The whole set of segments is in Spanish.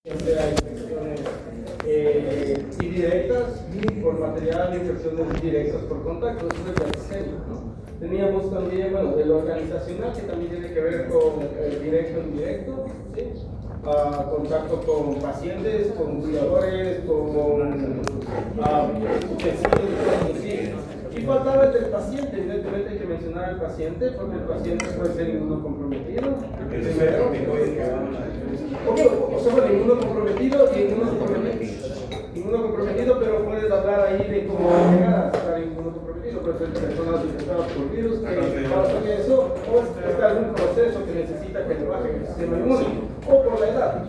Hay infecciones indirectas por material, infecciones directas por contacto, eso es el serio, ¿no? Teníamos también, bueno, el organizacional, que también tiene que ver con directo e indirecto, ¿sí? Contacto con pacientes, con cuidadores, con utensilios, sí. Y faltaba el del paciente, evidentemente hay que mencionar al paciente, porque el paciente puede ser inmunocomprometido. O sea, bueno, inmunocomprometido y inmunocomprometido, pero puedes hablar ahí de cómo llegar a estar inmunocomprometido, puede ser personas infectadas por virus, que causan eso, o está algún proceso que necesita que le baje el sistema inmune, o por la edad.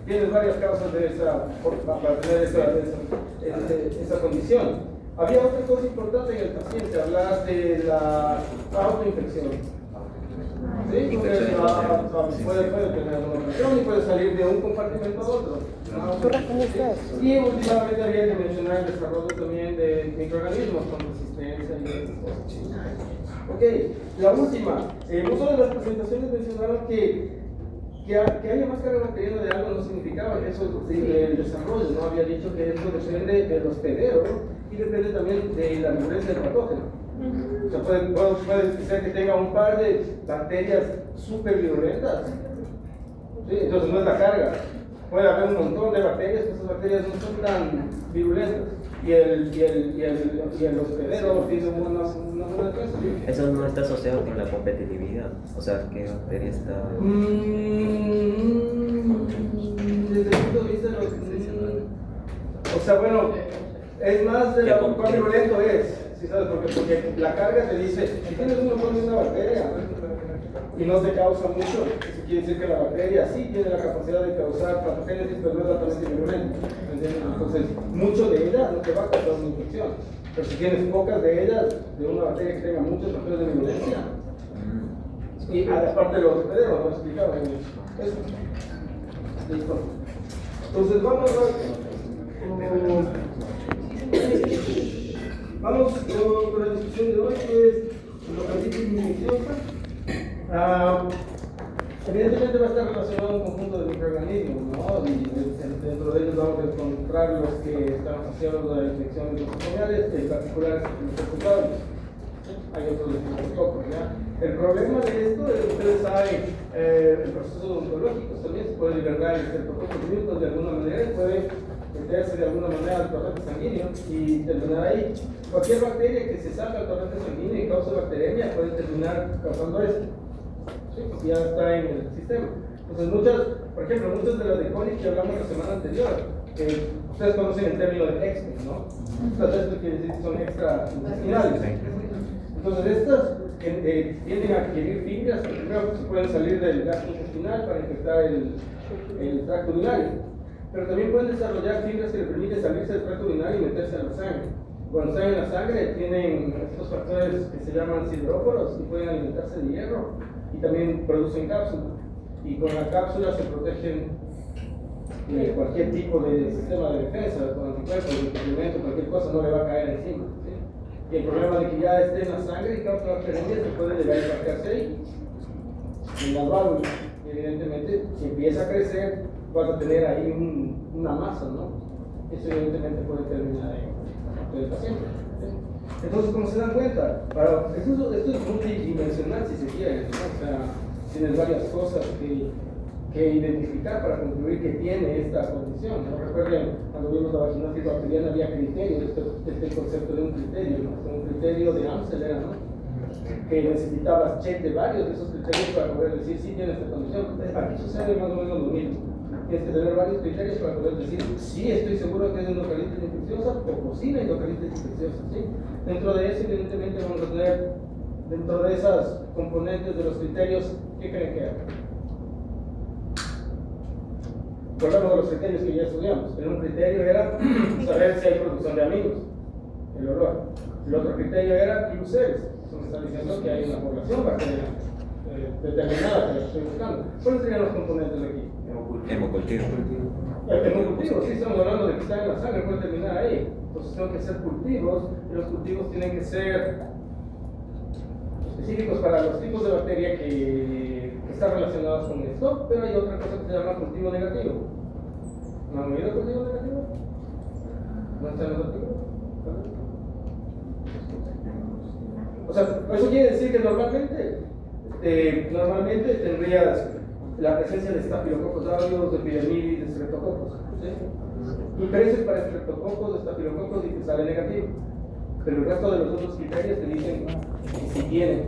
Tienes varias causas de para tener esa condición. Había otra cosa importante en el paciente, hablar de la autoinfección. ¿Sí? Puede tener una infección y puede salir de un compartimento a otro. Y últimamente había que mencionar el desarrollo también de microorganismos con resistencia y esas cosas. Ok, la última. Muchas de las presentaciones mencionaron que haya más carga bacteriana de algo no significaba que eso el desarrollo, ¿no? Había dicho que eso depende del hospedero y depende también de la virulencia del patógeno. O sea, puede ser que tenga un par de bacterias súper virulentas, ¿sí? Entonces no es la carga. Puede haber un montón de bacterias, pero esas bacterias no son tan virulentas. Y el hospedero tiene una buena defensa. Eso no está asociado con la competitividad. O sea, ¿qué bacteria está? Desde el punto de vista de los. O sea, bueno, es más de cuán virulento es. ¿Sí sabes? Porque la carga te dice: si tienes un montón de una bacteria y no te causa mucho, eso quiere decir que la bacteria sí tiene la capacidad de causar patogénesis, pero no es altamente virulenta. Entonces, mucho de ella no te va a causar una infección. Pero si tienes pocas de ellas, de una bacteria que tenga muchos factores de virulencia, y aparte de los hospederos, lo explicaba eso. Listo. Entonces, vamos con la discusión de hoy, que es localitis infecciosa. Evidentemente va a estar relacionado a un conjunto de microorganismos, ¿no? Y dentro de ellos vamos a encontrar los que están asociados a infecciones nosocomiales, en particular los secundarios. Hay otros de microscopios, ¿ya? El problema de esto es que ustedes saben, el proceso odontológico también se puede liberar el estreptococcus de alguna manera y puede meterse de alguna manera al torrente sanguíneo y terminar ahí. Cualquier bacteria que se salga al torrente sanguíneo y cause bacteremia puede terminar causando esto. ¿Sí? Porque ya está en el sistema. Entonces, por ejemplo, muchas de las de coli que hablamos la semana anterior, ustedes conocen el término de extra, ¿no? Esto quiere decir que son extraintestinales. Entonces, estas tienden a adquirir fibras que primero se pueden salir del gastrointestinal para infectar el tracto urinario. Pero también pueden desarrollar fibras que le permiten salirse del tracto urinario y meterse a la sangre. Cuando están en la sangre tienen estos factores que se llaman sideróforos y pueden alimentarse de hierro y también producen cápsula. Y con la cápsula se protegen de cualquier tipo de sistema de defensa, con anticuerpos, de complemento, cualquier cosa no le va a caer encima. ¿Sí? Y el problema de que ya esté en la sangre y causa bacterias se puede llegar a embarcarse ahí, en las válvulas. Y evidentemente, si empieza a crecer, vas a tener ahí una masa, ¿no? Eso evidentemente puede terminar ahí del paciente. ¿Sí? Entonces, como se dan cuenta, esto es multidimensional si se quiere, ¿no? O sea, tienes varias cosas que identificar para concluir que tiene esta condición, ¿no? Recuerden, cuando vimos la vaginosis bacteriana había criterios, este concepto de un criterio, ¿no? Un criterio de Amsel era, ¿no? Que necesitabas check de varios de esos criterios para poder decir si tiene esta condición. Aquí sucede más o menos lo mismo. Tienes que tener varios criterios para poder decir sí, estoy seguro que es endocardititis infecciosa o posible endocardititis infecciosa, ¿sí? Dentro de eso, evidentemente, vamos a tener, dentro de esas componentes de los criterios, ¿qué creen que hay? Hablamos de los criterios que ya estudiamos. Un criterio era saber si hay producción de aminos, el olor. El otro criterio era gluceres. Eso me está diciendo que hay una población bacteriana determinada que la estoy buscando. ¿Cuáles serían los componentes de aquí? Hemocultivo. El hemocultivo, sí, estamos hablando de que está en la sangre, puede terminar ahí. Entonces tengo que hacer cultivos, y los cultivos tienen que ser específicos para los tipos de bacteria que están relacionados con esto, pero hay otra cosa que se llama cultivo negativo. ¿No han oído cultivo negativo? ¿No están los artículos? O sea, eso quiere decir que normalmente tendrías la presencia de estafilococos aureus, de epidemilis, de streptococos. ¿Sí? Tú creces para streptococos, estafilococos y te sale negativo. Pero el resto de los otros criterios te dicen que sí tienen.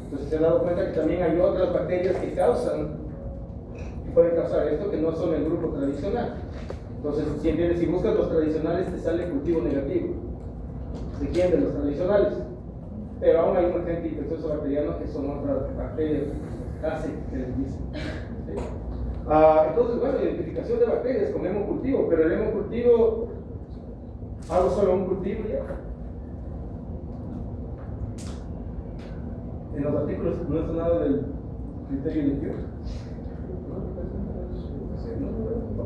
Entonces se han dado cuenta que también hay otras bacterias que pueden causar esto, que no son el grupo tradicional. Entonces, si buscas los tradicionales, te sale cultivo negativo. ¿De quién? De los tradicionales. Pero aún hay un agente infeccioso bacteriano que son otras bacterias, casi que les dicen. ¿Sí? Entonces, bueno, identificación de bacterias con hemocultivo, pero el hemocultivo, hago solo un cultivo ya. En los artículos no está nada del criterio de Dios.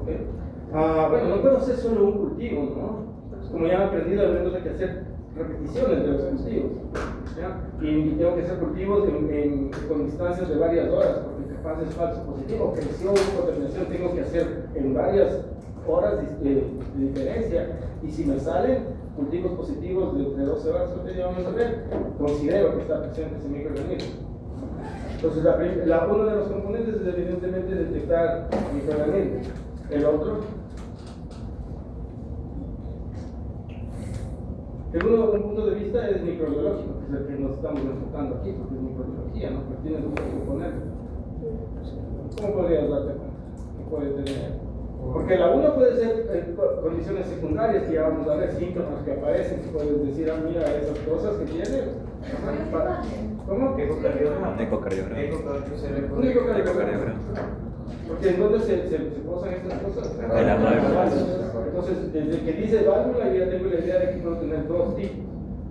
Okay. Bueno, no puedo hacer solo un cultivo, ¿no? Como ya he aprendido, al menos hay que hacer repeticiones de los cultivos. ¿Ya? Y tengo que hacer cultivos con distancias de varias horas, porque capaz es falso positivo, creció una contaminación, tengo que hacer en varias horas de diferencia. Y si me salen cultivos positivos de 12 horas, ya vamos a ver, considero que está presente ese microorganismo. Entonces, uno de los componentes es evidentemente detectar microorganismos. El otro, según un punto de vista, es microbiológico, que es el que nos estamos enfocando aquí, porque es microbiología, ¿no? Porque tiene muchos componentes. ¿Cómo podrías darte cuenta? ¿Qué puede tener? Porque la una puede ser condiciones secundarias que ya vamos a ver, síntomas que aparecen, que puedes decir, mira, esas cosas que tiene. ¿Cómo? Ecocardiograma. Un ecocardiograma. Porque ¿en dónde se posan estas cosas? En la válvula. Entonces, desde que dice válvula, yo ya tengo la idea de que podemos tener dos tipos: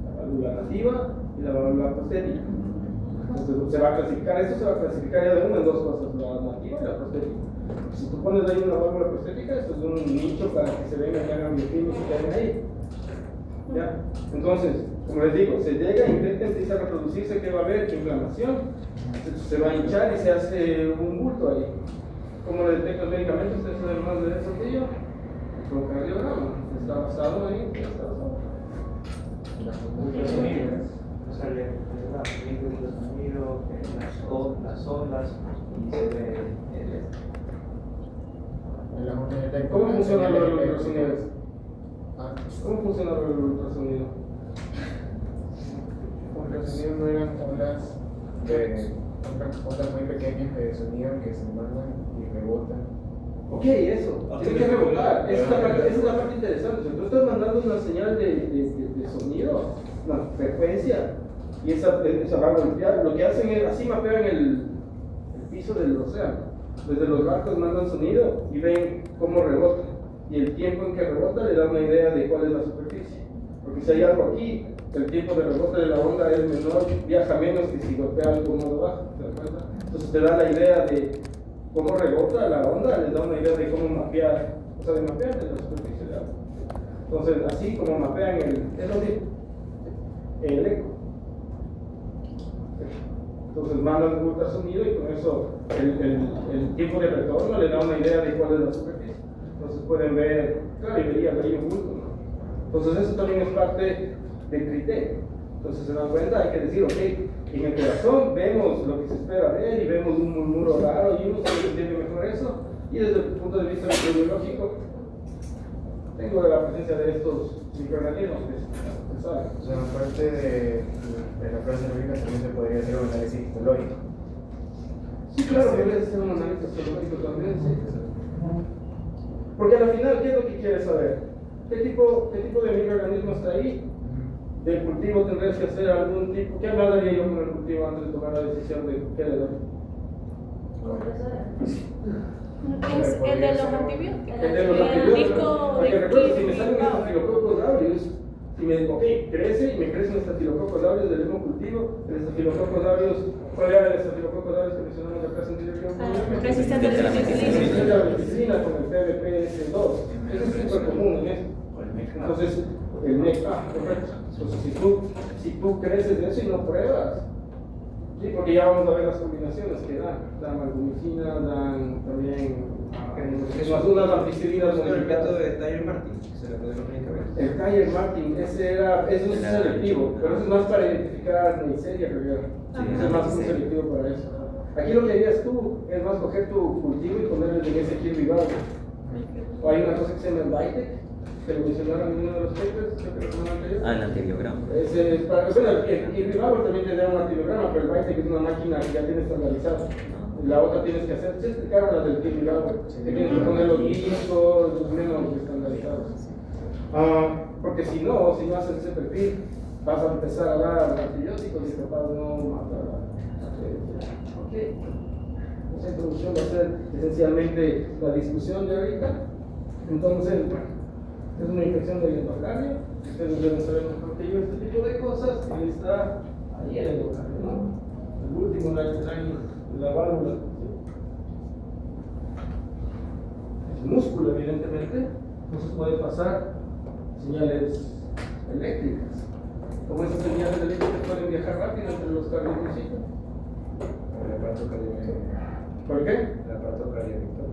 la válvula nativa y la válvula prostética. Entonces, esto se va a clasificar ya de uno en dos cosas: la nativa y la prostética. Si tú pones ahí una válvula prostética, esto es un nicho para que se vengan y hagan biofilms y queden ahí. ¿Ya? Entonces, como les digo, se llega, intenta, empieza a reproducirse, ¿qué va a haber? Inflamación, se va a hinchar y se hace un bulto ahí. ¿Cómo le detectan los medicamentos? Ustedes saben más de eso que yo. Con cardiograma, está basado ahí, está basado. Sale el ultrasonido, las ondas y se ve ¿Cómo funciona lo del ultrasonido? ¿Cómo funciona lo del ultrasonido? Ultrasonido no eran ondas muy pequeñas de sonido que se mandan y rebotan. Ok, eso, tiene que rebotar. Esa es la parte interesante. Si tú estás mandando una señal de sonido, una frecuencia, y esa va a golpear, lo que hacen es así mapean el piso del océano. Desde los barcos mandan sonido y ven cómo rebota. Y el tiempo en que rebota le da una idea de cuál es la superficie. Porque si hay algo aquí, el tiempo de rebote de la onda es menor, viaja menos que si golpea algo más abajo. ¿Te das cuenta? Entonces te da la idea de cómo rebota la onda, les da una idea de cómo mapear, o sea, de mapear de la superficie de agua. Entonces, así como mapean el eco. Entonces mandan un ultrasonido y con eso el tiempo de retorno le da una idea de cuál es la superficie. Entonces pueden ver, claro, y verían ahí un bulto, ¿no? Entonces eso también es parte del criterio. Entonces se dan cuenta, hay que decir, ok, en el corazón vemos lo que se espera ver y vemos un murmuro raro y uno se entiende mejor eso. Y desde el punto de vista microbiológico, tengo la presencia de estos microorganismos que saben. O sea, aparte de la prueba serológica también se podría hacer un análisis histológico. Sí, claro, puede ser un análisis histológico también, sí. Porque al final, ¿qué es lo que quieres saber? ¿Qué tipo de microorganismo está ahí? Del cultivo tendrías que hacer algún tipo. ¿Qué más daría yo con el cultivo antes de tomar la decisión de qué le doy? Es el de los antibióticos. El de los antibióticos. Porque recuerdo, si me salen estafilococos aureus, crece y me crecen estafilococos aureus del mismo cultivo, el estafilococos aureus, ¿cuál era el estafilococos aureus que mencionamos acá? Resistente a la penicilina. La penicilina con el PBPS2. Eso es súper común en eso. Entonces, el NEC, correcto. Entonces, si tú creces de eso y no pruebas, sí, porque ya vamos a ver las combinaciones que dan. Dan albumicina, dan también más unas ampicilinas El método modificadas. de Dyer Martin, que se le puede los medicamentos. El Dyer Martin, eso es selectivo, pero eso es más para identificar miseria, creo. Eso es más un selectivo para eso. Aquí lo que harías tú es más coger tu cultivo y ponerle en ese Kirby Bag. O hay una cosa que se llama el Vitec, que lo mencionaron en uno de los papers, creo que la semana anterior. Ah, el antibiograma. Ese es para, bueno, el Kirby Bag también te da un antibiograma, pero el Vitec es una máquina que ya tiene estandarizada. La otra tienes que hacer, se explicaron las del Kirby Bag, que tienes que poner los discos, los menos estandarizados. Porque si no haces ese perfil, vas a empezar a dar antibióticos y capaz no mata la bacteria. Ok. Esa introducción va a ser esencialmente la discusión de ahorita. Entonces, bueno, es una infección del endocardio. Ustedes deben saber mejor que yo este tipo de cosas. Y está ahí el endocardio, ¿no? El último, la válvula. El músculo, evidentemente. Entonces puede pasar señales eléctricas. Como esas señales eléctricas pueden viajar rápido entre los cardiomicitos. El aparato cardiovascular. ¿Por qué? El aparato cardiovascular.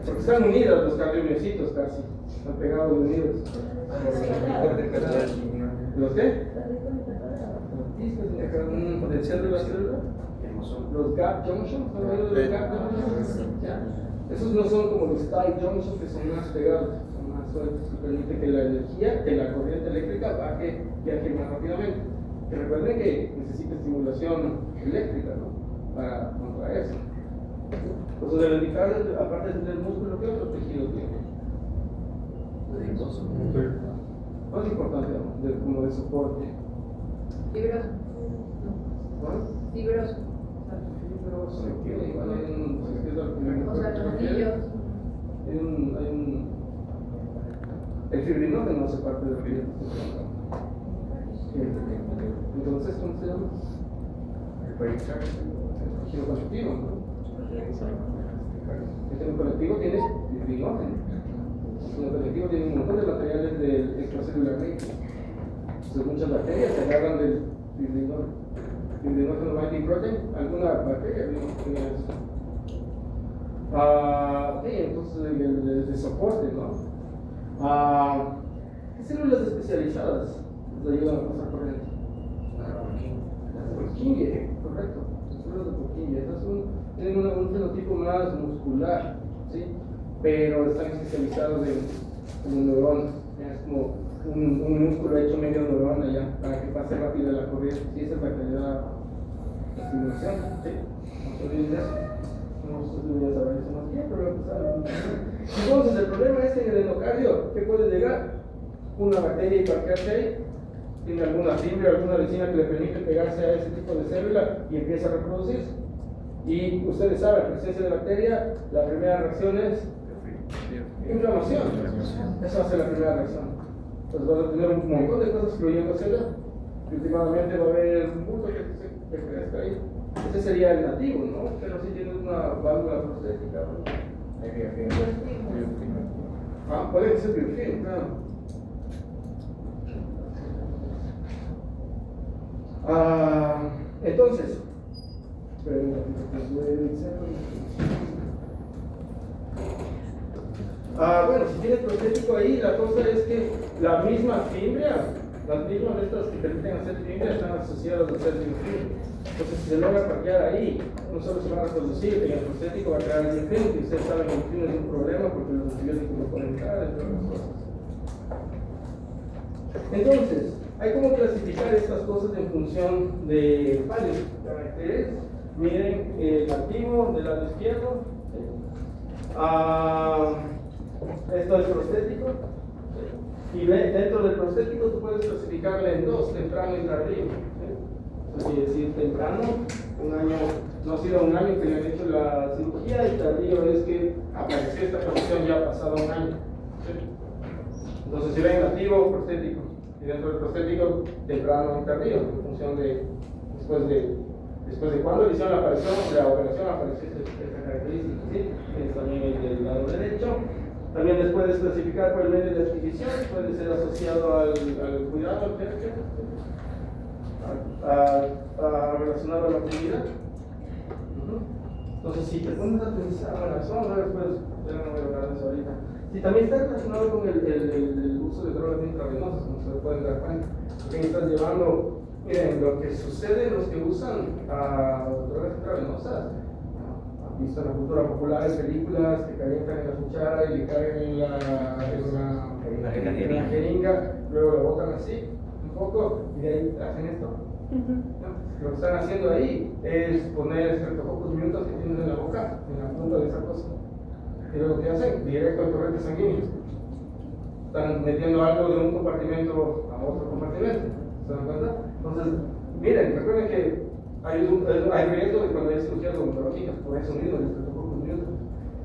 Porque están unidos los cardiomiocitos casi. Están pegados unidos. ¿Los qué? ¿Un potencial de la célula? Los gap junctions, ¿han oído de los gap junctions? Ya. Esos no son como los tight junctions que son más pegados, son más sueltos, que permite que la energía, que la corriente eléctrica viaje más rápidamente. Que recuerden que necesita estimulación eléctrica, ¿no? Para contraerse. Entonces, el endocardio, aparte del músculo, ¿qué otro tejido tiene? Más importante, ¿no? Como de soporte. Fibroso. ¿No? Fibroso. Fibroso, ok, igual hay un, pues, ¿qué es lo que O sea, tornillos. El fibrinógeno hace parte del fibrinógeno. Entonces, ¿cómo se llama? El tejido conectivo, ¿no? El tejido conectivo tiene fibrinógeno. El tejido conectivo tiene un montón de materiales del extracelular matrix. Entonces, muchas bacterias se agarran del fibrinógeno. Fibrinógeno binding protein, alguna bacteria tiene eso. Sí, entonces el de soporte, ¿no? ¿Qué células especializadas les ayudan a pasar corriente? Purkinje, correcto. Las células de Purkinje, esas tienen un fenotipo más muscular, ¿sí? Pero están especializados en neuronas. Es como un músculo hecho medio neurona ya, para que pase rápido la corriente. Sí, esa es la calidad de estimulación, ¿sí? No se olviden de eso. No se debería saber eso más bien, pero lo saben. Entonces, el problema es que en el endocardio, ¿qué puede llegar? Una bacteria y parquearse ahí. Tiene alguna fibra, alguna leucina que le permite pegarse a ese tipo de célula y empieza a reproducirse. Y ustedes saben, la presencia de bacteria, la primera reacción es inflamación. Esa va a ser la primera reacción. Entonces van a tener un montón de cosas fluyendo hacia allá. Y últimamente va a haber un punto que crezca ahí. Ese sería el nativo, ¿no? Pero si tienes una válvula prostética, ¿no? Puede ser biofilm, claro. Entonces, bueno, si tienes prostético ahí, la cosa es que la misma fibra, las mismas de estas que permiten hacer fibra están asociadas a hacer biofilm. Entonces, si se logra parquear ahí, no solo se va a reproducir, en el prostético va a crear biofilm, que ustedes saben que el biofilm es un problema porque los antibióticos no pueden entrar, entre otras cosas. Entonces, hay como clasificar estas cosas en función de varios caracteres. Miren el activo del lado izquierdo. Esto es prostético. Y dentro del prostético tú puedes clasificarle en dos, temprano y tardío. Es decir, temprano, un año, no ha sido un año que le han hecho la cirugía, y tardío es que apareció esta condición ya pasado un año. Entonces, si ven activo, prostético. Y dentro del prostético, temprano y tardío, en función de después de cuándo hicieron la operación apareció esta característica, ¿sí? Es también el del lado derecho. También les puedes clasificar por el medio de adquisición, puede ser asociado al cuidado, al care, relacionado a la actividad. Entonces, si te pones a pensar, bueno, eso no después, ya no voy a hablar de eso ahorita. Si también está relacionado con el uso de drogas intravenosas, como se pueden dar cuenta, porque estás llevando, miren, lo que sucede los que usan drogas intravenosas. ¿Han visto en la cultura popular en películas que calientan en la cuchara y le caen en la jeringa, luego lo botan así, un poco, y de ahí hacen esto? ¿No? Lo que están haciendo ahí es poner pocos minutos que tienen en la boca, en la punta de esa cosa. Y luego, ¿qué hacen? Directo al torrente sanguíneo. Están metiendo algo de un compartimento a otro compartimento. ¿Se dan cuenta? Entonces, miren, recuerden que hay riesgo de cuando hay cirugías odontológicas por eso mismo, en estos pocos minutos.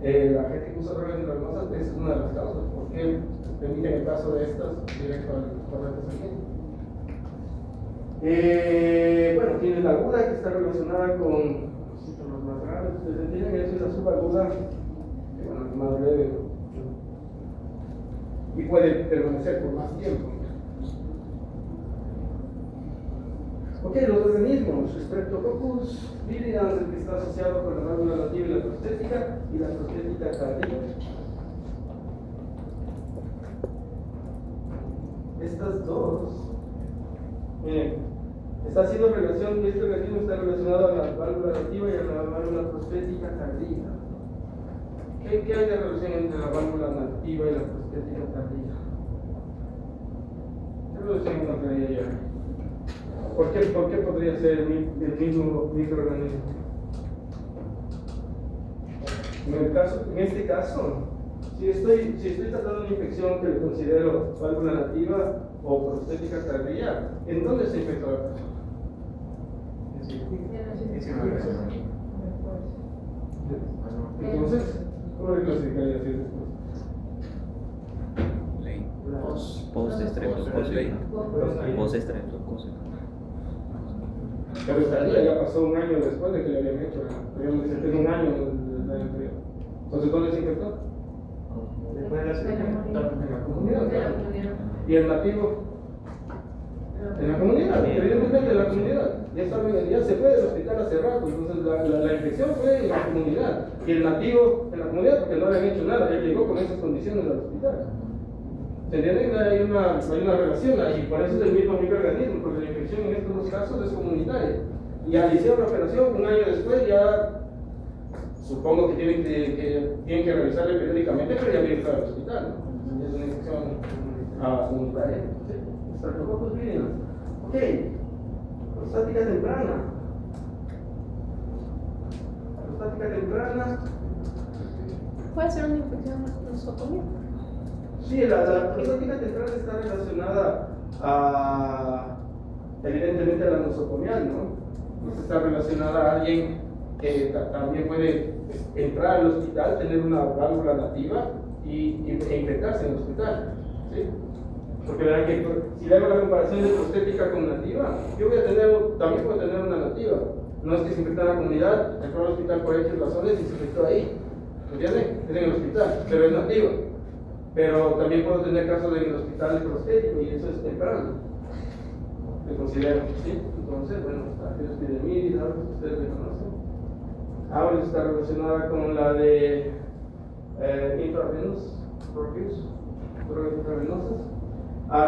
La gente que usa drogas intravenosas, esa es una de las causas. Porque permiten el paso de estas directo al torrente sanguíneo. Bueno, tiene la aguda que está relacionada con los síntomas más graves. Ustedes entienden que es la subaguda, que bueno, es más breve, ¿no? Y puede permanecer por más tiempo. Ok, los organismos, Streptococcus viridans, el que está asociado con la válvula nativa y la prostética tardía. Estas dos, miren, está haciendo relación, este organismo está relacionado a la válvula nativa y a la válvula prostética tardía. ¿Qué hay de relación entre la válvula nativa y la prostética tardía? ¿Qué relación encontraría yo? ¿Por qué podría ser el mismo microorganismo? En este caso, si estoy tratando una infección que le considero válvula nativa o prostética tardía, ¿en dónde se infectó la persona? Entonces, ¿cómo le clasificaría así después? Ley. Post-estreptococcus. Pero estaría, ya pasó un año después de que le habían hecho, digamos que tenía un año del año anterior. Entonces, ¿dónde se infectó? Después de la cirugía. En la comunidad. ¿Y el nativo? En la comunidad, evidentemente en la comunidad. Ya se fue del hospital hace rato, entonces la infección fue en la comunidad. Y el nativo en la comunidad, porque no le habían hecho nada, él llegó con esas condiciones al hospital. ¿Se entienden? Hay una relación ahí, por eso es el mismo microorganismo, porque la infección en estos dos casos es comunitaria. Y al iniciar la operación, un año después, ya supongo que tienen que revisarle periódicamente, pero ya viene estar al hospital, ¿no? Es una infección comunitaria. Streptococcus viridans. Ok, prostática temprana. Prostática temprana. Puede ser una infección nosocomia. Sí, la prostática temprana está relacionada evidentemente a la nosocomial, ¿no? Está relacionada a alguien que también puede entrar al hospital, tener una válvula nativa e infectarse en el hospital, ¿sí? Porque verán que si le hago la comparación de prostética con nativa, yo también puedo tener una nativa. No es que se infectó en la comunidad, entró al hospital por X razones y se infectó ahí. ¿Entienden? Es en el hospital, pero es nativa. Pero también puedo tener casos en el hospital prostético y eso es temprano. Me considero, ¿sí? Entonces, bueno, está la epidemia, ustedes me conocen. Ahora está relacionada con la de intravenous, drogas intravenosas.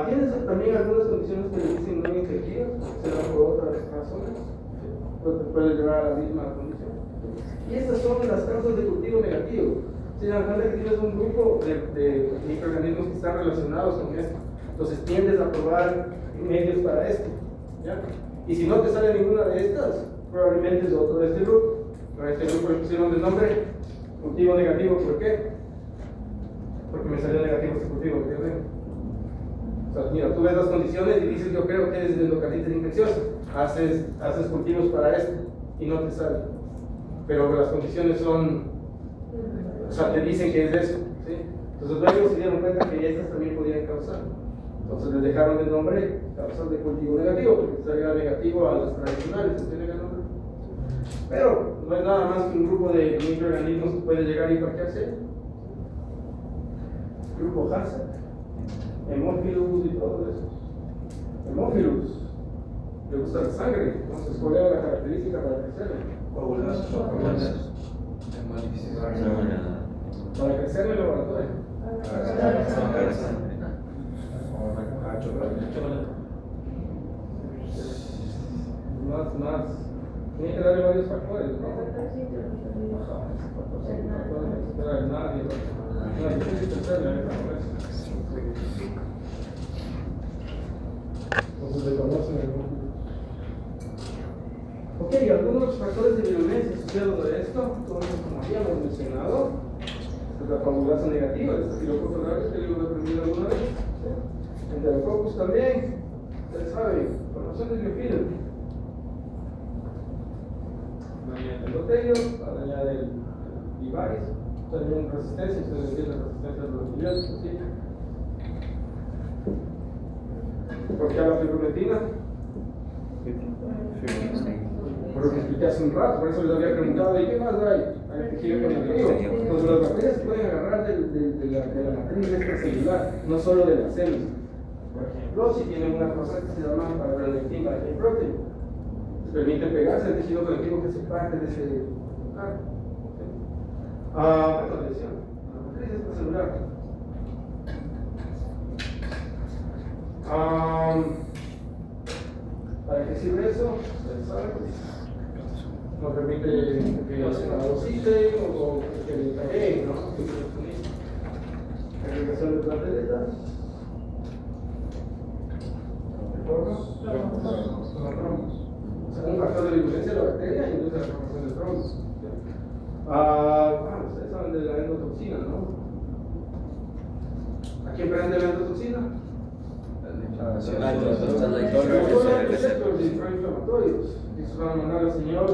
Tienes también algunas condiciones que le dicen no infectivas, serán por otras razones, puede llevar a la misma condición. Y estas son las causas de cultivo negativo. Si dan cuenta que tienes un grupo de microorganismos que están relacionados con esto, entonces tiendes a probar medios para esto, ¿ya? Y si no te sale ninguna de estas, probablemente es otro de este grupo. A este grupo le pusieron de nombre cultivo negativo. ¿Por qué? Porque me salió negativo este cultivo, ¿entiendes? O sea, mira, tú ves las condiciones y dices, yo creo que es endocarditis infecciosa. Haces cultivos para esto y no te sale. Pero las condiciones son, o sea, te dicen que es eso, ¿sí? Entonces luego se dieron cuenta que estas también podían causar. Entonces les dejaron el nombre causas de cultivo negativo, porque salía negativo a las tradicionales, ¿entienden el nombre? Pero no es nada más que un grupo de microorganismos que puede llegar y parquearse. Grupo Hazard, Haemophilus y todo eso. Haemophilus, le gusta la sangre, entonces ¿cuál era la característica para crecer? Coagulados. No, la. Para crecer en el laboratorio. Más. Tiene que darle varios factores, ¿no? Ajá, factores no se espera de nadie. No, es difícil hacerle a esta cabeza. Entonces le conocen el grupo. Ok, algunos factores de violencia asociados a esto, como habíamos mencionado, pues la coagulación negativa de estafilococcus aureus, que lo he aprendido alguna vez. Enterococos también, ustedes saben, formación de biofilm. Daña el endotelio, daña el vivaris, también resistencia, ustedes entienden la resistencia de los antibióticos, ¿sí? ¿Por qué a la fibrometina? Por lo que expliqué hace un rato, por eso les había preguntado, ¿y qué más hay? Hay tejido conectivo. Entonces las bacterias pueden agarrar de la matriz extracelular, no solo de las células. Por ejemplo, si tienen una cosa que se llama fibronectin binding protein, permite pegarse al tejido conectivo que se parte de ese lugar. Atención, la matriz extracelular. ¿Para qué sirve eso? Ustedes saben. Nos permite que la fagociten o que le peguen, ¿no? Agregación de plateletas. ¿De forma? Un factor de virulencia de la bacteria induce la formación de trombos. Ustedes saben de la endotoxina, ¿no? ¿A quién prende la endotoxina? Los receptores inflamatorios. Eso van a mandar al señor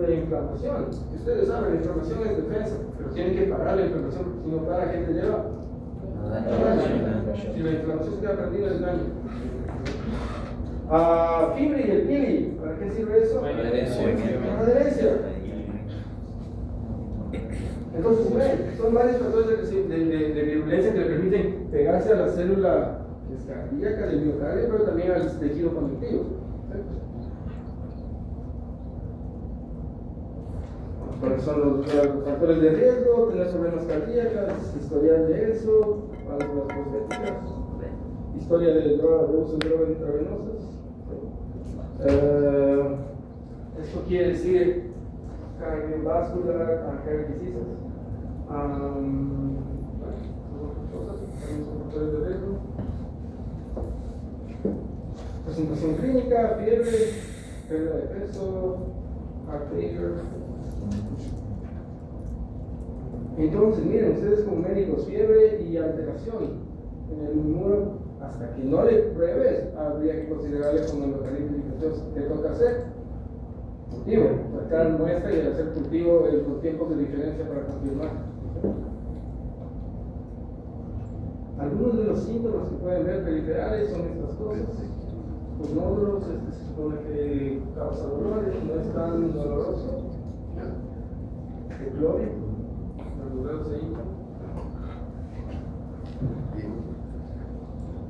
de inflamación. Y ustedes saben, la inflamación es defensa, pero tienen que parar la inflamación, porque si no para, ¿qué te lleva? Si la inflamación se queda prendida, es daño. Fibra y el pili, ¿para qué sirve eso? Para adherencia. Entonces, ven, son varios factores de virulencia que le permiten pegarse a la célula cardíaca del miocardio, pero también al tejido conectivo. ¿Cuáles son los factores de riesgo? Tener problemas cardíacas, historial de eso, válvulas prostéticas, historia de uso de drogas intravenosas. Esto quiere decir cardiovascular, heart diseases. Son factores de riesgo. Presentación clínica, fiebre, pérdida de peso, heart failure. Entonces, miren, ustedes como médicos, fiebre y alteración en el inmuno, hasta que no le pruebes, habría que considerarle como localismo infeccioso. ¿Qué toca hacer? Cultivo, sacar muestra y hacer cultivo con tiempos de diferencia para confirmar. Algunos de los síntomas que pueden ver periferales son estas cosas. Los nódulos, se supone que causa dolores, no es tan doloroso. El cloro, los dedos se hincan.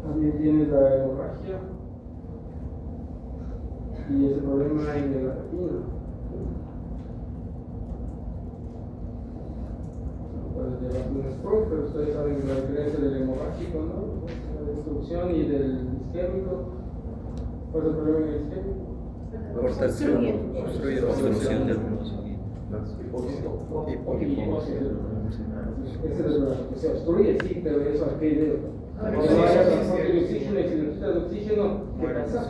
También tienes la hemorragia y ese problema en la retina. Puedes llevar un stroke, pero ustedes saben la diferencia del hemorrágico, ¿no? La destrucción y del isquémico. ¿Cuál es el problema en el isquémico? Obstrucción del Ese es lo que se obstruye, sí, pero eso aquí de cuando no haya transporte de oxígeno y si necesitas de oxígeno, ¿qué pasa?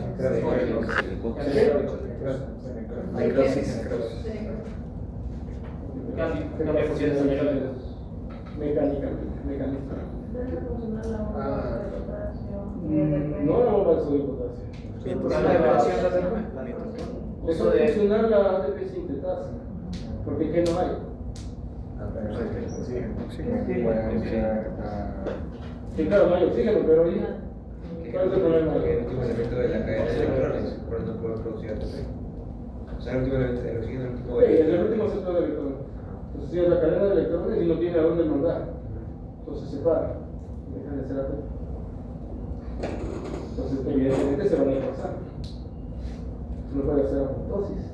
Necrosis. Mecánica. No la bomba de sodio y potasio. Eso de funcionar la ATP sintetasa. Porque ¿qué no hay? Sí, claro, no hay oxígeno, pero ahorita ¿cuál es el problema? El último elemento de la cadena de electrones, por eso no puede producir ATP. O sea, el último elemento del oxígeno, el último Es el último centro de electrones. Entonces, si es la cadena de electrones y no tiene a dónde mandar, entonces se para, deja de ser ATP. Entonces, evidentemente se van a pasar. No puede hacer apoptosis, se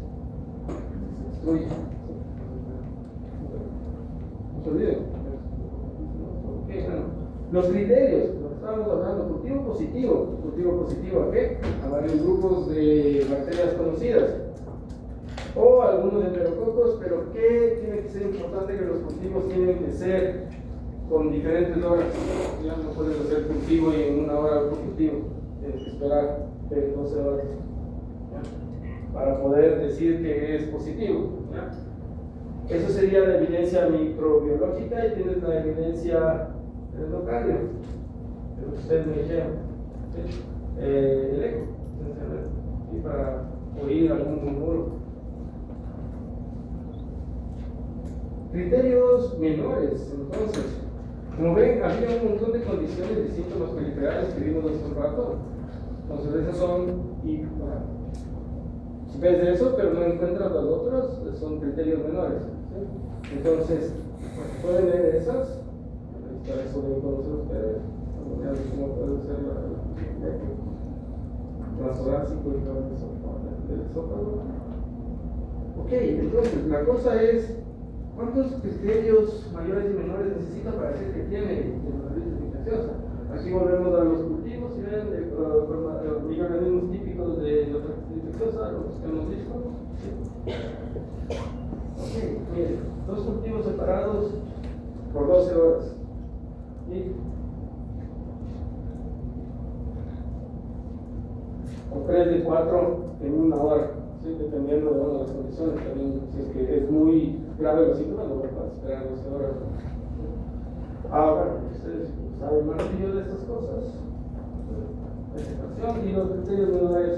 destruye. no se olviden. Ok, bueno. Los criterios, lo que estábamos hablando, cultivo positivo. ¿Cultivo positivo a qué? A varios grupos de bacterias conocidas. O algunos enterococos, pero ¿qué tiene que ser importante? Que los cultivos tienen que ser con diferentes horas. Ya no puedes hacer cultivo y en una hora otro cultivo. Tienes que esperar 12 horas. ¿Ya? Para poder decir que es positivo. ¿Ya? Eso sería la evidencia microbiológica y tienes la evidencia endocardio. Lo que ustedes me dijeron. ¿Sí? El eco. ¿Sí? Para oír algún murmuro. Criterios menores, entonces, como ven, había un montón de condiciones de síntomas periferiales que vimos hace un rato. Entonces, esas son, y bueno, ves eso, pero no encuentras los otros, son criterios menores. ¿Sí? Entonces, bueno, pueden leer esas, para eso deben conocer ustedes, cómo puede ser la nasogástrico y todo eso del esófago. Ok, entonces, la cosa es. ¿Cuántos criterios mayores y menores necesita para decir que tiene hemorragia infecciosa? Aquí volvemos a los cultivos y ven los microorganismos típicos de la hepatitis infecciosa, los que hemos visto. Ok, miren, 2 cultivos separados por 12 horas. ¿Sí? O 3 de 4 en una hora. Sí, dependiendo de las condiciones, también si es que es muy grave los síntomas, no van a esperar 12 horas. Bueno, ustedes saben más que yo de estas cosas. Vegetación y los criterios menores.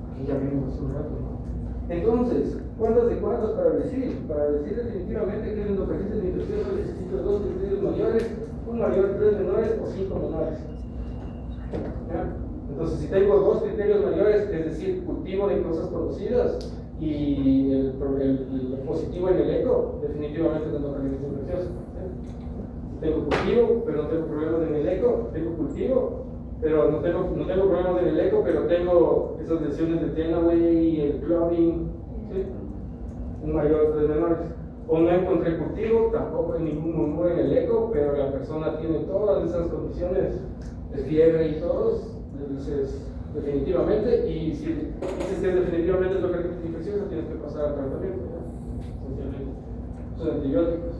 Aquí ya vimos un rato, ¿no? Entonces, ¿cuántos de cuántos para decir? Para decir definitivamente que el endocarditis infeccioso necesita 2 criterios mayores, un mayor, 3 menores o 5 menores. ¿Ya? Entonces, si tengo 2 criterios mayores, es decir, cultivo de cosas conocidas y el positivo en el eco, definitivamente tengo endocarditis infecciosa. Si tengo cultivo, pero no tengo problemas en el eco, tengo cultivo, pero no tengo problemas en el eco, pero tengo esas lesiones de Tenaway y el clubbing, ¿sí? Un mayor, 3 menores. O no encontré cultivo, tampoco hay ningún murmuro en el eco, pero la persona tiene todas esas condiciones de fiebre y todos. Dices definitivamente, y si dices que definitivamente es lo que es infecciosa, tienes que pasar al tratamiento, esencialmente. Son antibióticos.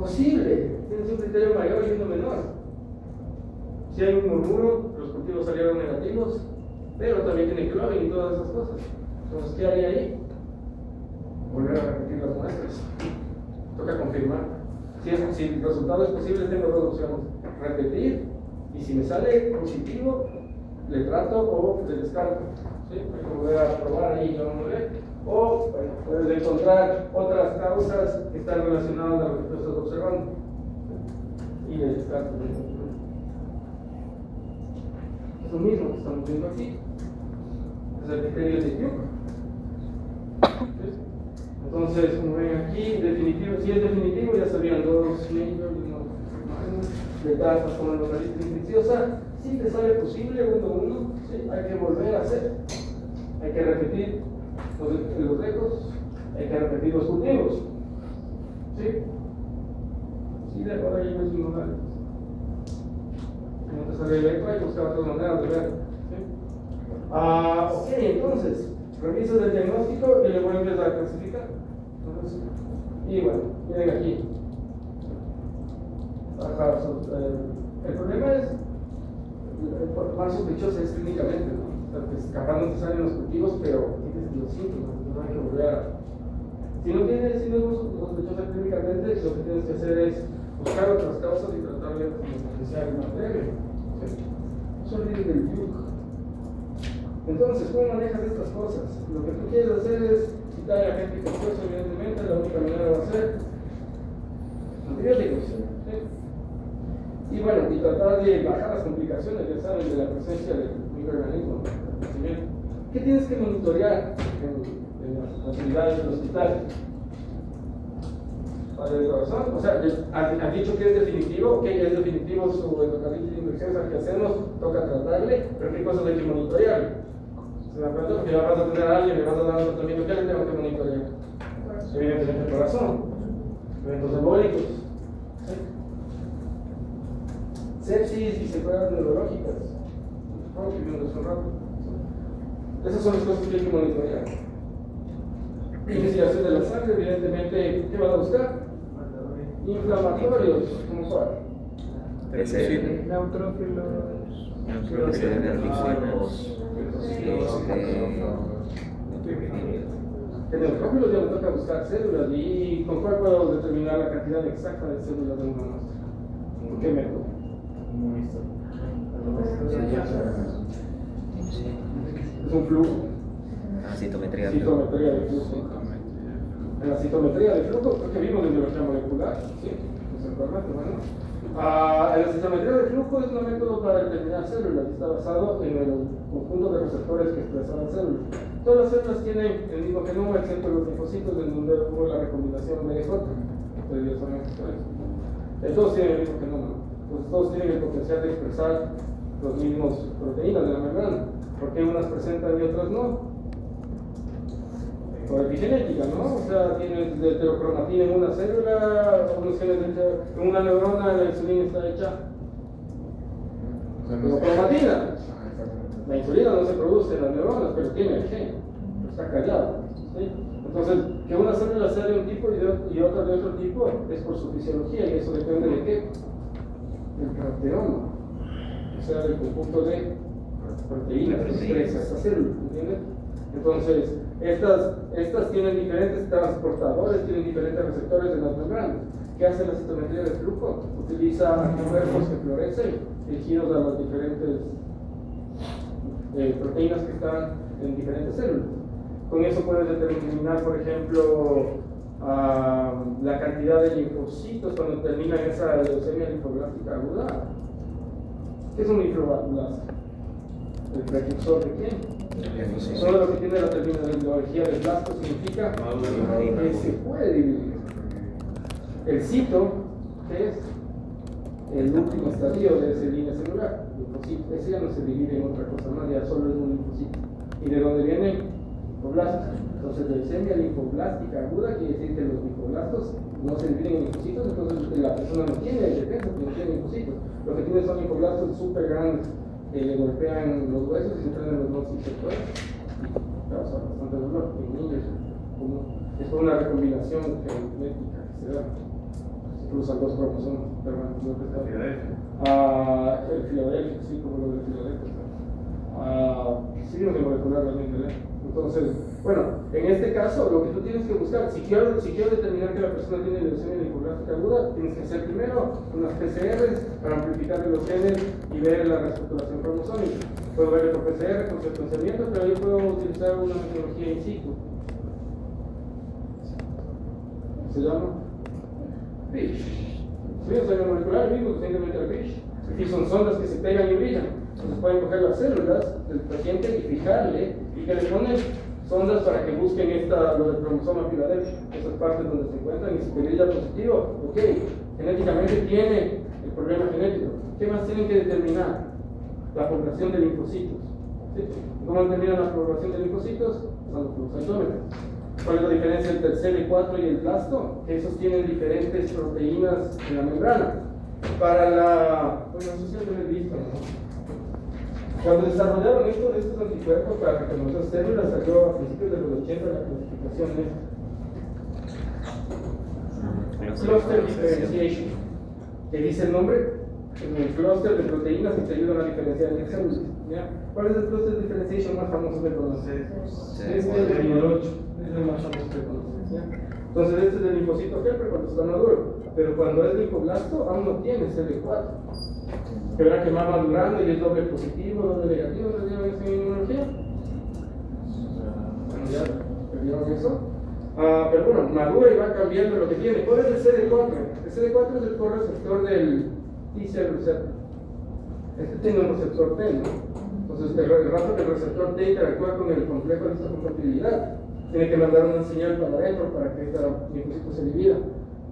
Posible, tienes un criterio mayor y uno menor. Si hay un murmuro, los cultivos salieron negativos, pero también tiene clobin y todas esas cosas. Entonces, ¿qué haría ahí? Volver a repetir las muestras. Toca confirmar. Si el resultado es posible, tengo 2 opciones: repetir. Y si me sale positivo, le trato o le descarto. ¿Sí? Hay que volver a probar ahí, vamos a ver. O bueno, puedes encontrar otras causas que están relacionadas a lo que tú estás observando. Y le descarto. Es lo mismo que estamos viendo aquí. Es el criterio de Duke. ¿Sí? Entonces, como ven aquí, definitivo, si es definitivo, ya sabían 2 major y 1 de tasas con endocarditis infecciosa. Si te sale posible 1-1, ¿sí? Hay que volver a hacer. Hay que repetir los ecos, hay que repetir los cultivos. ¿Sí? Sí, de ahora ya es un lugar. Si no te sale el eco, hay que buscar otras maneras de ver. ¿Sí? Ok, entonces, revisas el diagnóstico y le vuelves a clasificar. Entonces, y bueno, miren aquí. El problema es, más sospechoso es clínicamente, ¿no? O sea, capaz no te salen los cultivos, pero tienes los síntomas, no hay que volver a. Si no es sospechosa clínicamente, lo que tienes que hacer es buscar otras causas y tratar de diferenciar el material. No se olviden del Duke. Entonces, ¿cómo manejas estas cosas? Lo que tú quieres hacer es quitar el agente infeccioso, evidentemente, la única manera va a ser antibióticos. ¿Sí? Y bueno, y tratar de bajar las complicaciones, ya saben, de la presencia del microorganismo. ¿Qué tienes que monitorear en las facilidades del hospital? Padre del corazón, o sea, has dicho que es definitivo, que es definitivo su endocarditis infecciosa, ¿qué hacemos? Toca tratarle, pero ¿qué cosas hay que monitorear? ¿Se me acuerda? Porque ya vas a tener a alguien, le vas a dar un tratamiento, ¿qué le tengo que monitorear? corazón, eventos embólicos, ¿sí? Sepsis y secuelas neurológicas, esas son las cosas que hay que monitorear. Investigación de la sangre, evidentemente, ¿qué van a buscar? Inflamatorios, ¿cómo cuál? PCR. Neutrófilos. PCR antígenos. En el neutrófilos ya me toca buscar células, y ¿con cuál puedo determinar la cantidad exacta de células de una muestra? ¿Por qué método? Es un flujo. Citometría. Citometría de flujo. En la citometría de flujo, creo que vimos en biología molecular, ¿sí? ¿Se acuerdan? Bueno. En la citometría de flujo es un método para determinar células, está basado en el conjunto de receptores que expresan las células. Todas las células tienen el mismo genoma, excepto los linfocitos, en donde hubo la recombinación MDJ. Ustedes ya saben qué es. Todos tienen el mismo genoma, entonces todos tienen el potencial de expresar los mismos proteínas de la membrana. ¿Por qué unas presentan y otras no? Por epigenética, ¿no? O sea, tienes de heterocromatina en una célula, unos genes en una neurona, la insulina está hecha heterocromatina. La insulina no se produce en las neuronas, pero tiene el gen, está callado, ¿sí? Entonces, que una célula sea de un tipo y otra de otro tipo es por su fisiología, y eso depende de qué? Del caracteroma, o sea, del conjunto de proteínas que expresa esta célula, ¿entiendes? Entonces, estas tienen diferentes transportadores, tienen diferentes receptores en las membranas. ¿Qué hace la citometría de flujo? Utiliza anticuerpos que florecen dirigidos a las diferentes proteínas que están en diferentes células. Con eso puedes determinar, por ejemplo, la cantidad de linfocitos cuando termina esa leucemia linfoblástica aguda. ¿Qué es un linfoblasto? ¿El precursor de quién? Todo lo que tiene la terminología de blasto significa que se puede dividir. El cito, ¿qué es? El último estadio de esa línea celular. Linfocito. Ese ya no se divide en otra cosa más, ya solo es un linfocito. ¿Y de dónde vienen? Linfoblastos. Entonces, leucemia linfoblástica aguda quiere decir que los linfoblastos no se dividen en linfocitos, entonces la persona no tiene defensa, no tiene linfocitos. Lo que tiene son linfoblastos súper grandes que le golpean los huesos y se prenden los nociceptores y causa bastante dolor. En niños es por una recombinación genética que se da. Se cruzan dos cromosomas, pero bueno, el Filadelfia, sí, como lo de Filadelfia. Sí, no se molecular realmente, ¿eh? Entonces, bueno, en este caso, lo que tú tienes que buscar, si quiero determinar que la persona tiene leucemia linfoblástica aguda, tienes que hacer primero unas PCRs para amplificar los genes y ver la reestructuración cromosómica. Puedo verlo por PCR, con secuenciamiento, pero yo puedo utilizar una metodología in situ. Se llama FISH. Sí, o sea, molecular mismo, recientemente el FISH. Y son sondas que se pegan y brillan. Entonces pueden coger las células del paciente y fijarle y que le ponen sondas para que busquen lo del cromosoma Filadelfia, esas partes donde se encuentran, y si te brilla positivo, ok, genéticamente tiene el problema genético. ¿Qué más tienen que determinar? La población de linfocitos. ¿Sí? ¿Cómo determinan la población de linfocitos? Usando fluoxetómetros. ¿Cuál es la diferencia entre el CD4 y el blasto? Que esos tienen diferentes proteínas en la membrana. Para bueno, eso siempre lo he visto, ¿no? Cuando desarrollaron estos anticuerpos para reconocer células, salió a principios de los 80 la clasificación Cluster Differentiation, que dice el nombre, en el clúster de proteínas que te ayudan a diferenciar entre células. ¿Ya? ¿Cuál es el Cluster Differentiation más famoso de conocer? Este es el 8, es el más famoso de conocer. ¿Ya? Entonces este es el linfocito Helper cuando está maduro, pero cuando es linfoblasto aún no tiene CD4. Que verá que va madurando y es doble positivo, doble negativo, ¿no vieron eso en inmunología? Bueno, ya perdieron eso. Pero bueno, madura y va cambiando lo que tiene. ¿Cuál es el CD4? El CD4 es el correceptor del T-cell receptor. Este tiene un receptor T, ¿no? Entonces, el rato que el receptor T interactúa con el complejo de histocompatibilidad, tiene que mandar una señal para adentro para que esta linfocito se divida.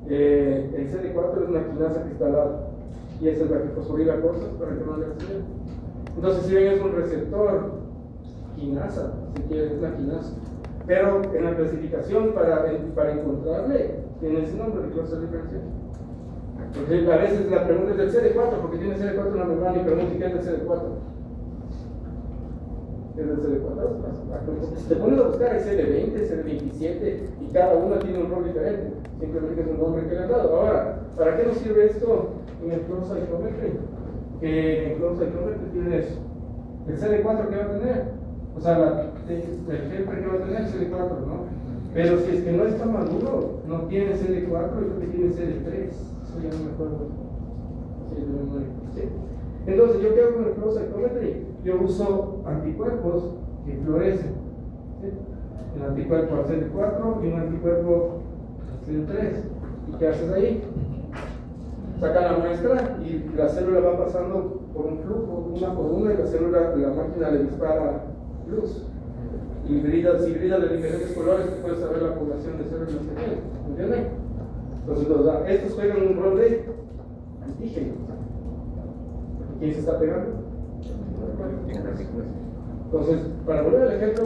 El CD4 es una quinasa que está al lado, y esa es la que fosforila cosas para que mande la señal. Entonces, si ven, es un receptor quinasa, si quieres, es una quinasa. Pero en la clasificación, para encontrarle, tiene ese nombre de clúster diferencial. Porque a veces la pregunta es del CD4, porque tiene CD4 en la membrana y pregunta qué es del CD4. ¿Qué es del CD4? Si te pones a buscar, hay CD20, CD27, y cada una tiene un rol diferente. Simplemente es un nombre que le han dado. Ahora, ¿para qué nos sirve esto en el flow cytometry? Que en el flow cytometry tienes el CD4 que va a tener, o sea, el helper que va a tener el CD4, ¿no? Pero si es que no está maduro, no tiene CD4, creo que tiene CD3. Eso ya no me acuerdo. Sí. Entonces, ¿yo qué hago con el flow cytometry? Yo uso anticuerpos que fluorescen. ¿Sí? Un anticuerpo al CD4 y un anticuerpo al CD3. ¿Y qué haces ahí? Saca la muestra y la célula va pasando por un flujo, una por una, y la máquina le dispara luz. Si bridas de diferentes colores, tú puedes saber la población de células que tienen. ¿Entienden? Entonces, estos juegan un rol de antígeno. ¿Quién se está pegando? Entonces, para volver al ejemplo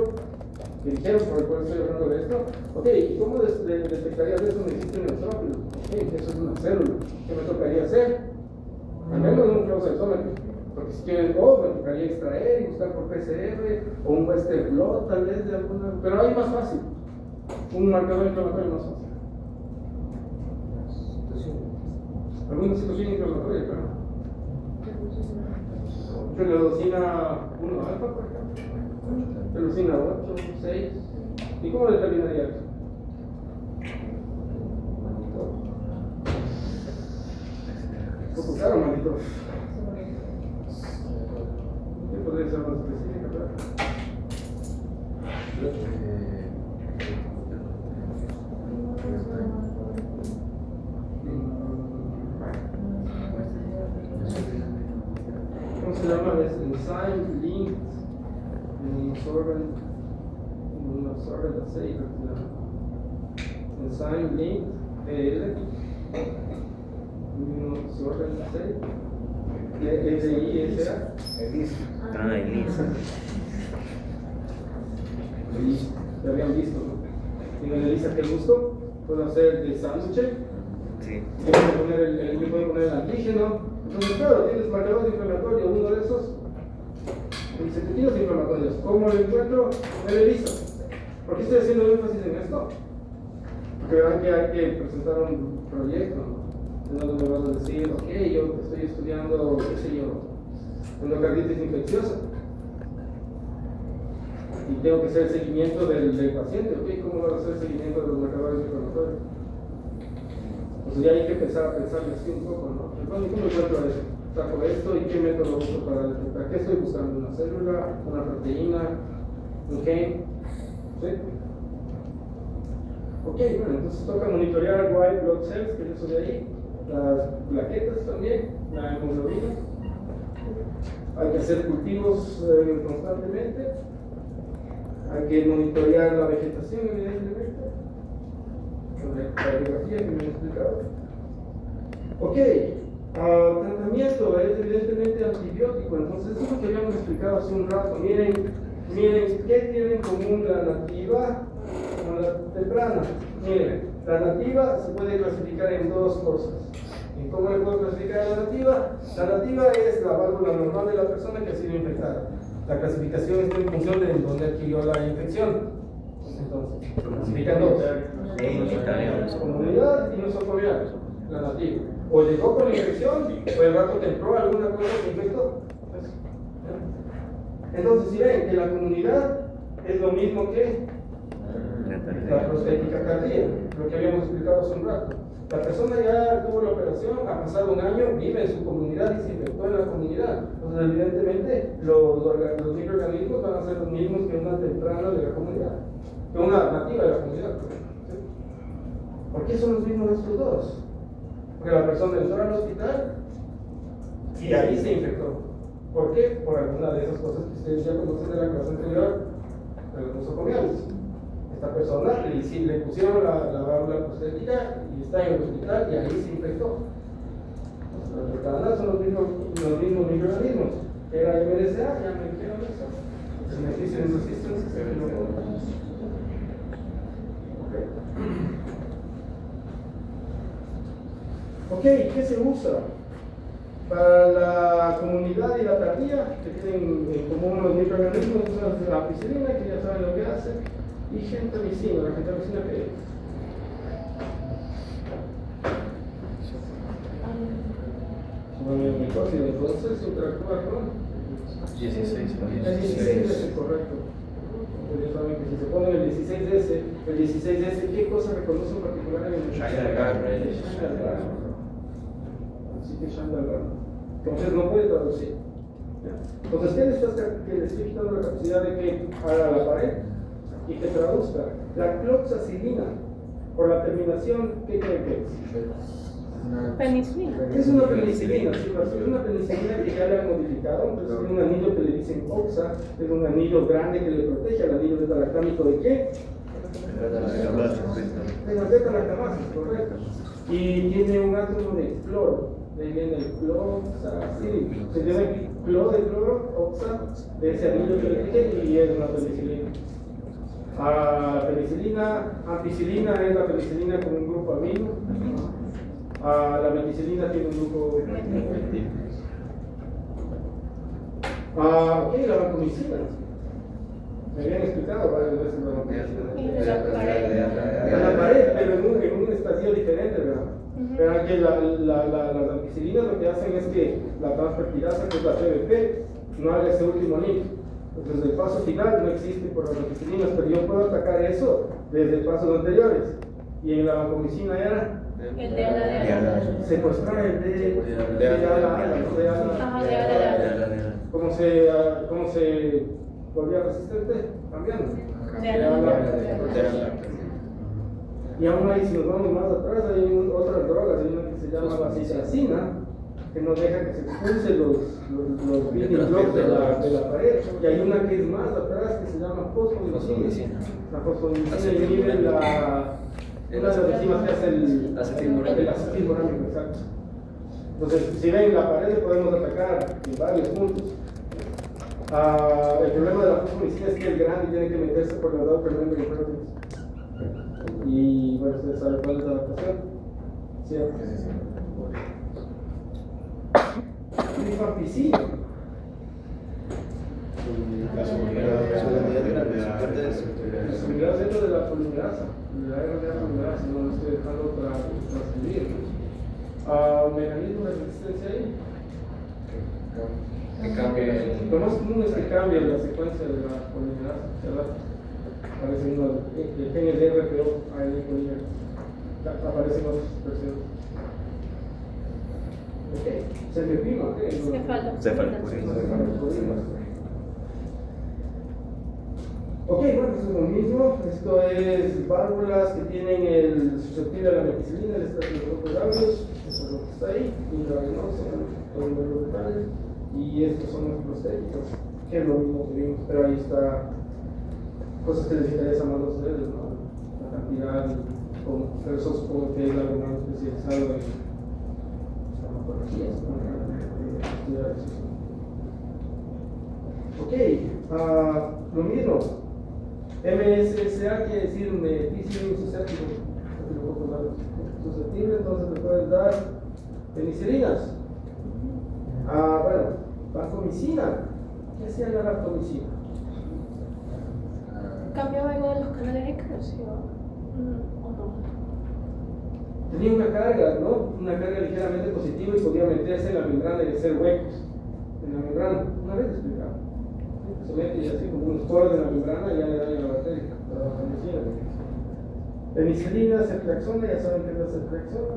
que dijeron, por el cual estoy hablando de esto, ok, ¿y cómo detectarías eso en el sistema neutrófilo? Ok, eso es una célula. ¿Qué me tocaría hacer? Al menos un flow cytometry. Porque si quieren, me tocaría extraer y buscar por PCR o un Western blot tal vez de alguna, pero ahí más fácil, un marcador inflamatorio más fácil. Alguna situación inflamatoria, claro. Leucina 1 alfa, por ejemplo. Leucina 8, 6. ¿Y cómo determinaría eso? Un poco claro, maldito. ¿Qué podría ser más específico? ¿Cómo se llama? Es enzyme linked immunosorbent assay. Enzyme linked PL immunosorbent assay. ELISA. ELISA. Ya habían visto, ¿no? En el ELISA que gusto, puedo hacer el sándwich. Sí. Puedo poner el antígeno. Entonces, claro, tienes marcador inflamatorio, uno de esos. Y secretinos inflamatorios. ¿Cómo lo encuentro? En el ELISA. ¿Por qué estoy haciendo énfasis en esto? Porque verán que hay que presentar un proyecto, ¿no? En donde me van a decir, ok, yo estoy estudiando, qué sé yo, endocarditis infecciosa. Y tengo que hacer el seguimiento del paciente, ok, ¿cómo va a hacer el seguimiento de los marcadores inflamatorios? Entonces ya hay que empezar a pensarle así un poco, ¿no? Entonces, ¿cómo encuentro eso? Saco esto y qué método uso para detectar. ¿Qué estoy buscando? ¿Una célula? ¿Una proteína? ¿Un gen? ¿Sí? Ok, bueno, entonces toca monitorear white blood cells, que eso de ahí, las plaquetas también, la hemoglobina. Hay que hacer cultivos constantemente. Hay que monitorear la vegetación, evidentemente. La radiografía que me he explicado. Ok, tratamiento es evidentemente antibiótico. Entonces, eso es lo que habíamos explicado hace un rato. Miren, ¿qué tiene en común la nativa con la temprana? Miren, la nativa se puede clasificar en dos cosas. ¿Y cómo le puedo clasificar a la nativa? La nativa es la válvula normal de la persona que ha sido infectada. La clasificación está en función de dónde adquirió la infección. Entonces, clasifican dos: comunidad y nosocomial, la nativa. O llegó con la infección, o el rato que entró alguna cosa que infectó. Entonces, si ven que la comunidad es lo mismo que la prostética cardíaca, lo que habíamos explicado hace un rato. La persona ya tuvo la operación, ha pasado un año, vive en su comunidad y se infectó en la comunidad. Entonces, evidentemente, los microorganismos van a ser los mismos que una temprana de la comunidad, que una nativa de la comunidad. ¿Sí? ¿Por qué son los mismos estos dos? Porque la persona entró al hospital y ahí se infectó. ¿Por qué? Por alguna de esas cosas que ustedes ya conocen de la clase anterior de los nosocomiales. Esta persona le pusieron la válvula prostética y está en el hospital y ahí se infectó. Las proteínas son los mismos microorganismos. Era MDSA, ya me dijeron eso. Beneficial Insufficiency. Ok, ¿qué se usa? Para la comunidad y la tardía, que tienen en común los microorganismos, usan la ampicilina, que ya saben lo que hace, y gentamicina. ¿La gentamicina qué es? Bueno, el micócido, entonces interactúa con 16 el 16S, correcto. Ustedes saben que si se pone el 16S, ¿qué cosa reconoce en particular en el Shandalgar? Así que Shandalgar. Entonces no puede traducir. Entonces, ¿qué le estoy quitando la capacidad de que haga la pared y que traduzca? La cloxacilina, por la terminación, ¿qué creen que es? Penicilina. Es una penicilina, sí, es una penicilina que ya la han modificado, entonces es un anillo que le dicen oxa, es un anillo grande que le protege, el anillo beta-lactámico ¿de qué? De las beta-lactamases, correcto. Y tiene un átomo de cloro, de ahí viene el cloxacil, se tiene cloro de cloro, oxa, de ese anillo que le protege y es una penicilina. Penicilina, ampicilina es la penicilina con un grupo amino. La meticilina tiene un grupo efectivo. Ok, la vancomicina. Me habían explicado varias veces la vancomicina. En la pared, pero en un estadio diferente, ¿verdad? Verán que las ampicilinas lo que hacen es que la transfertirasa, que es la CBP, no haga ese último link. Entonces el paso final no existe por las ampicilinas, pero yo puedo atacar eso desde pasos anteriores. Y en la vancomicina era El de ala. secuestrar el de ala. ¿Cómo se volvía resistente? Cambiando. Y aún ahí, si nos vamos más atrás, hay otras drogas, hay una que se llama la citracina, que no deja que se expulsen los building blocks de la pared. Y hay una que es más atrás que se llama fosfomicina. La fosfomicina inhibe una de las enzimas que hace el acetilmorámico, exacto. Entonces, si ven la pared, podemos atacar en varios puntos. El problema de la fosfomicina es que es grande y tiene que meterse por las outer membrane proteins. Y bueno, ustedes saben cuál es la adaptación. ¿Cierto? Rifampicina. Las unidades dentro de la polimerasa, la RNA polimerasa, no lo estoy dejando para transcribir. Mecanismo de resistencia ahí. Que cambie. Lo más común es que cambie la secuencia de la polimerasa, ¿verdad? Aparecen el gen es RPO, ARN polimerasa. Aparecen otras versiones. Ok, cefepima, ¿ok? Cefalopurina. Ok, bueno, eso es lo mismo. Esto es válvulas que tienen el susceptible a la meticilina, el estafilococcus, eso es lo que está ahí, intravenoso, todos los detalles. Y estos son los prostéticos, que es lo mismo que vimos, pero ahí está cosas que les interesan más a ustedes, ¿no? La cantidad, pero eso supongo que es algo más especializado en farmacología, Ok, lo mismo. MSSA quiere decir meticilin susceptible, entonces le puedes dar penicilinas. Bueno, vancomicina. ¿Qué hacía la vancomicina? ¿Cambiaba algo de los canales de calcio? ¿O no? Tenía una carga, ¿no? Una carga ligeramente positiva y podía meterse en la membrana y hacer huecos en la membrana. Una vez explicado. Se mete y así como unos poros en la membrana y ya le daña la bacteria, la vancomicina. Penicilina, ceftriaxona, ya saben qué es la ceftriaxona.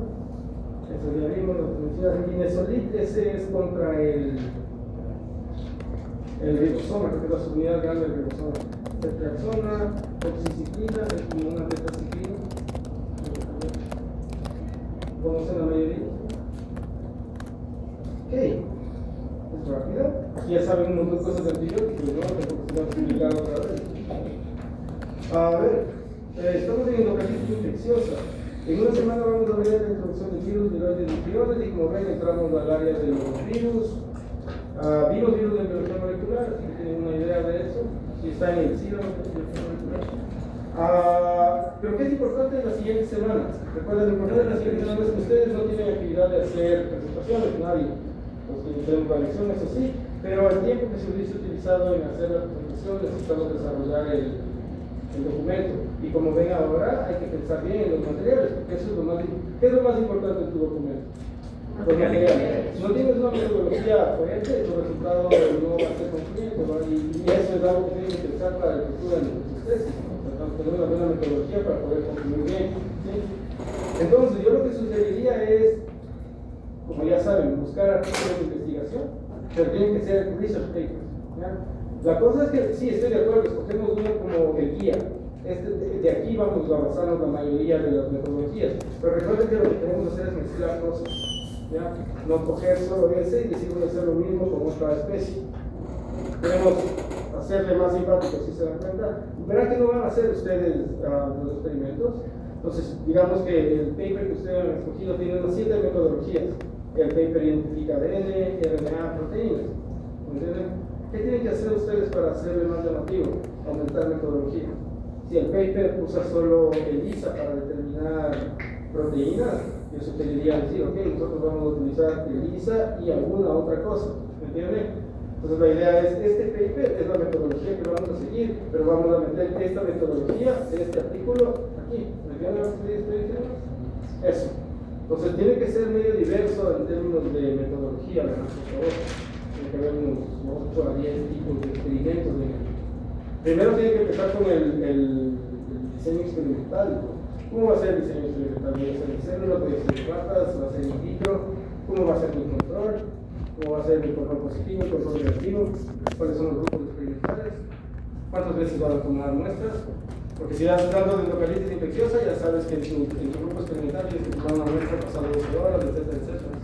Eso ya vimos, la penicilina. Minesolid, ese es contra el ribosoma, creo que es la subunidad grande del ribosoma. Ceftriaxona, oxiciclina, es como una tetraciclina. ¿Conocen la mayoría? Ok, es rápido. Aquí ya saben un montón de cosas de antibióticos, ¿no? Tampoco se va a explicar otra vez. A ver, estamos en endocardititis infecciosa. En una semana vamos a ver la introducción de virus, viroides y priones, y como ven entramos al área de los virus. Virus de biología molecular, si tienen una idea de eso, si está en el SIDA, biología molecular. Pero ¿qué es importante en las siguientes semanas? Recuerden, lo importante en las siguientes semanas es que ustedes no tienen actividad de hacer presentaciones, nadie. Los que tenemos la lección, eso sí, pero el tiempo que se hubiese utilizado en hacer la presentación necesitamos desarrollar el documento. Y como ven ahora, hay que pensar bien en los materiales, porque eso es lo más, ¿qué es lo más importante en tu documento? Los materiales. Si no tienes una metodología coherente, tu resultado no va a ser concluyente, ¿no? Y eso es algo que tienen que pensar para la lectura de nuestras tesis, ¿no? Tener una buena metodología para poder concluir bien, ¿sí? Entonces, yo lo que sugeriría es, como ya saben, buscar artículos de investigación, pero tienen que ser research papers, ¿ya? La cosa es que, sí, estoy de acuerdo, escogemos uno como el guía. De aquí vamos a basarnos la mayoría de las metodologías, pero recuerden que lo que tenemos que hacer es mezclar cosas, ¿ya? No coger solo ese y decir voy a hacer lo mismo con otra especie. Queremos hacerle más simpático, si se dan cuenta. Verán que no van a hacer ustedes los experimentos. Entonces, digamos que el paper que ustedes han escogido tiene unas 7 metodologías. El paper identifica ADN, RNA, proteínas. ¿Entienden? ¿Qué tienen que hacer ustedes para hacerle más llamativo? Aumentar metodología. Si el paper usa solo ELISA para determinar proteínas, yo sugeriría decir, ok, nosotros vamos a utilizar ELISA y alguna otra cosa. ¿Me entienden? Entonces la idea es, este paper es la metodología que vamos a seguir, pero vamos a meter esta metodología, este artículo, aquí. ¿Me entienden lo que estoy diciendo? Eso. Entonces tiene que ser medio diverso en términos de metodología, ¿verdad? Por favor. Tiene que haber unos 8 a 10 tipos de experimentos. Primero tiene que empezar con el diseño experimental, ¿no? ¿Cómo va a ser el diseño experimental? ¿Va a ser en células, va a ser en ratas, va a ser in vitro? ¿Cómo va a ser mi control? ¿Cómo va a ser el control positivo, el control negativo? ¿Cuáles son los grupos experimentales? ¿Cuántas veces van a tomar muestras? Porque si das dando de localitis infecciosa, ya sabes que en tu grupo experimental tienes que tomar una muestra pasada 12 horas, etcétera, etcétera.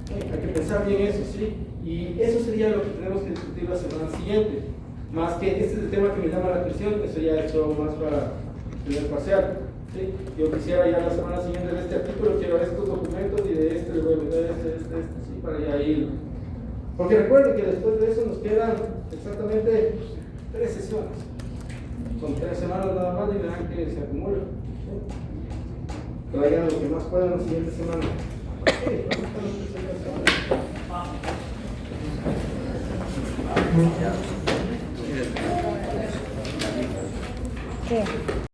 ¿Sí? Hay que pensar bien eso, ¿sí? Y eso sería lo que tenemos que discutir la semana siguiente. Más que este es el tema que me llama la atención, eso ya he hecho más para el parcial. ¿Sí? Yo quisiera ya la semana siguiente de este artículo, quiero estos documentos y de este le voy a meter este, ¿sí? Para ya ir. Porque recuerden que después de eso nos quedan exactamente 3 sesiones. Son 3 semanas nada más y verán que se acumulan. ¿Sí? Que vayan los que más puedan la siguiente semana. Sí, vamos a las presentaciones. Ya. ¿Qué?